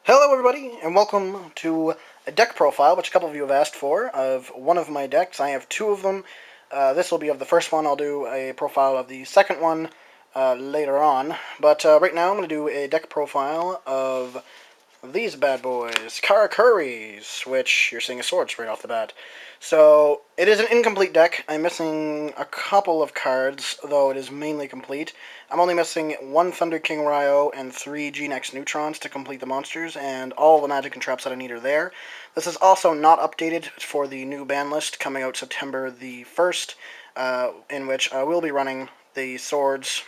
Hello everybody, and welcome to a deck profile, which a couple of you have asked for, of one of my decks. I have two of them. This will be of the first one. I'll do a profile of the second one later on. But right now I'm going to do a deck profile of these bad boys, Karakuris, which you're seeing as swords right off the bat. So, it is an incomplete deck. I'm missing a couple of cards, though it is mainly complete. I'm only missing one Thunder King Ryo and three G-Nex Neutrons to complete the monsters, and all the magic and traps that I need are there. This is also not updated for the new ban list coming out September the 1st, in which I will be running the swords,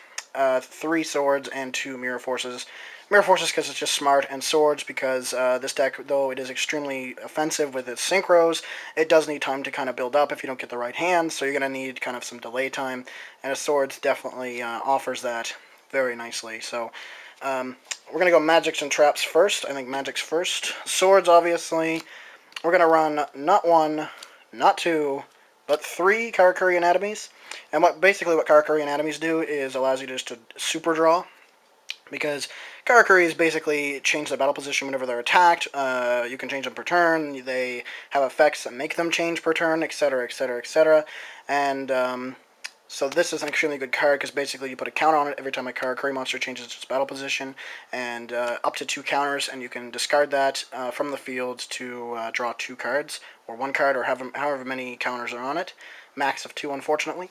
three swords and two mirror forces. Mirror Forces because it's just smart, and Swords because this deck, though it is extremely offensive with its synchros, it does need time to kind of build up if you don't get the right hands, so you're going to need kind of some delay time, and a Swords definitely offers that very nicely. So we're going to go Magics and Traps first. I think Magics first. Swords, obviously. We're going to run not one, not two, but three Karakuri Anatomies. And basically what Karakuri Anatomies do is allows you just to super draw, because Karakuris basically change their battle position whenever they're attacked. You can change them per turn. They have effects that make them change per turn, etc., etc., etc. And so this is an extremely good card because basically you put a counter on it every time a Karakuri monster changes its battle position, and up to two counters, and you can discard that from the field to draw two cards, or one card, or however many counters are on it. Max of two, unfortunately.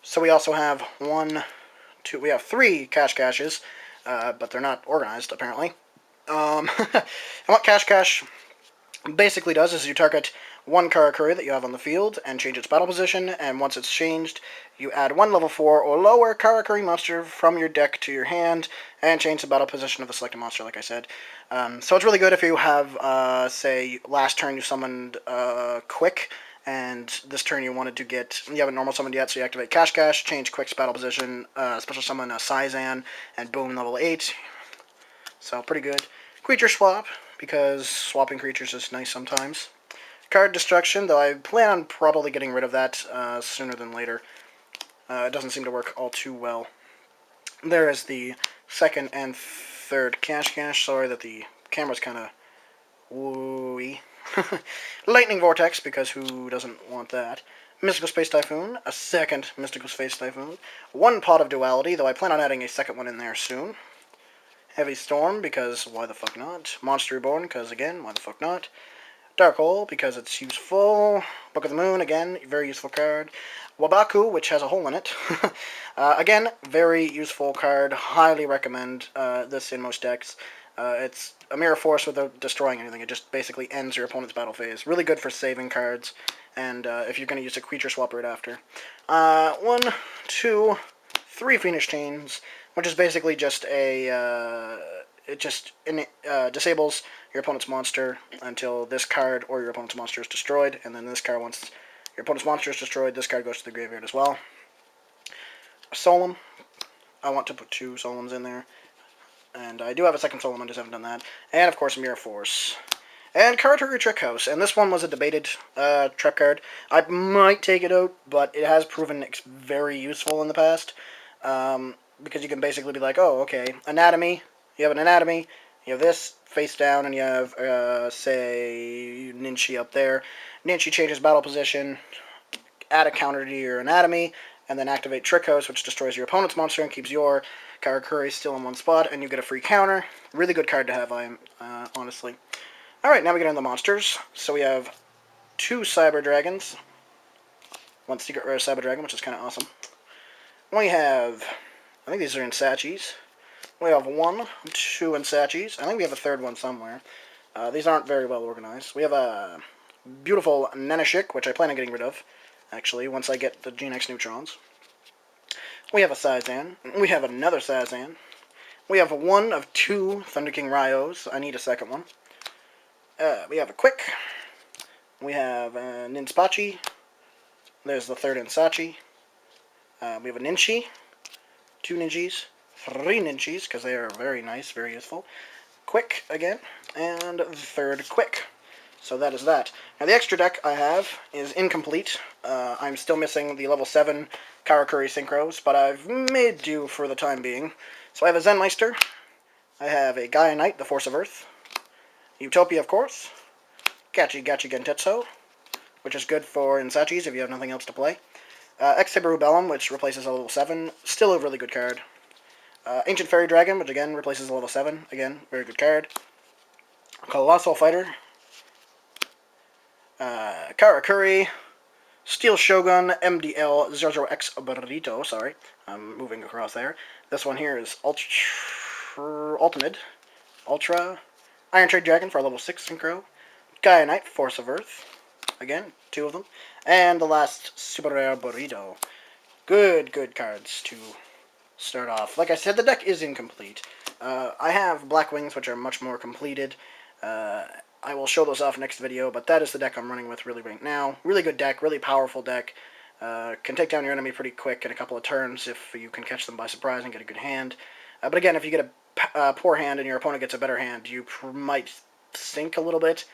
So we also have one, two, we have three caches. But they're not organized, apparently. And what Cache basically does is you target one Karakuri that you have on the field and change its battle position, and once it's changed, you add one level 4 or lower Karakuri monster from your deck to your hand and change the battle position of the selected monster, like I said. So it's really good if you have, say, last turn you summoned Quick, and this turn you wanted to you haven't normal summoned yet, so you activate Cache, change Quick's battle position, special summon Sizan, and boom, level 8. So, pretty good. Creature swap, because swapping creatures is nice sometimes. Card destruction, though I plan on probably getting rid of that sooner than later. It doesn't seem to work all too well. There is the second and third Cache. Sorry that the camera's kind of wooey. Lightning Vortex, because who doesn't want that? Mystical Space Typhoon, a second Mystical Space Typhoon, one Pot of Duality, though I plan on adding a second one in there soon. Heavy Storm, because why the fuck not? Monster Reborn, because again, why the fuck not? Dark Hole, because it's useful. Book of the Moon, again, very useful card. Wabaku, which has a hole in it. Again, very useful card. Highly recommend this in most decks. It's a mirror force without destroying anything. It just basically ends your opponent's battle phase. Really good for saving cards, and if you're going to use a creature swap right after. 1, 2, 3 Phoenix Chains, which is basically just a... it just disables your opponent's monster until this card or your opponent's monster is destroyed, and then this card, once your opponent's monster is destroyed, this card goes to the graveyard as well. Solemn. I want to put 2 Solemns in there. And I do have a second Solemn, I just haven't done that. And, of course, Mirror Force. And Karakuri Trick House. And this one was a debated trap card. I might take it out, but it has proven very useful in the past. Because you can basically be like, oh, okay, Anatomy. You have an Anatomy. You have this face down, and you have, say, Ninchi up there. Ninchi changes battle position. Add a counter to your Anatomy. And then activate Trick House, which destroys your opponent's monster and keeps your Karakuri still in one spot, and you get a free counter. Really good card to have, honestly. Alright, now we get into the monsters. So we have 2 Cyber Dragons. 1 Secret Rare Cyber Dragon, which is kind of awesome. We have... I think these are Insachis. We have 1, 2 Insachis. I think we have a third one somewhere. These aren't very well organized. We have a beautiful Neneshik, which I plan on getting rid of, actually, once I get the G-Nex Neutrons. We have a Sizan. We have another Sizan. We have 1 of 2 Thunder King Ryos. I need a second one. We have a Quick. We have a Ninspachi. There's the third Insachi. We have a Ninchi. 2 Ninjis. 3 Ninjis, because they are very nice, very useful. Quick again. And the third Quick. So that is that. Now the extra deck I have is incomplete. I'm still missing the level 7 Karakuri Synchros, but I've made do for the time being. So I have a Zenmeister. I have a Gaia Knight, the Force of Earth. Utopia, of course. Gachi Gachi Gentetsu, which is good for Insachis if you have nothing else to play. Ex-Tiber Rubellum, which replaces a level 7. Still a really good card. Ancient Fairy Dragon, which again replaces a level 7. Again, very good card. Colossal Fighter. Karakuri. Steel Shogun MDL 00X Burrito. Sorry, I'm moving across there. This one here is Ultimate. Ultra. Iron Trade Dragon for a level 6 Synchro. Gaia Knight, Force of Earth. Again, 2 of them. And the last, Super Rare Burrito. Good cards to start off. Like I said, the deck is incomplete. I have Black Wings, which are much more completed. I will show those off next video, but that is the deck I'm running with really right now. Really good deck, really powerful deck. Can take down your enemy pretty quick in a couple of turns if you can catch them by surprise and get a good hand. But again, if you get a poor hand and your opponent gets a better hand, you might sink a little bit.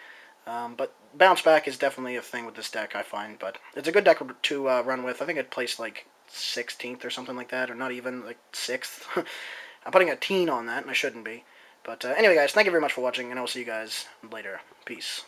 But bounce back is definitely a thing with this deck, I find. But it's a good deck to run with. I think it placed like 16th or something like that, or not even like 6th. I'm putting a teen on that, and I shouldn't be. But anyway, guys, thank you very much for watching, and I will see you guys later. Peace.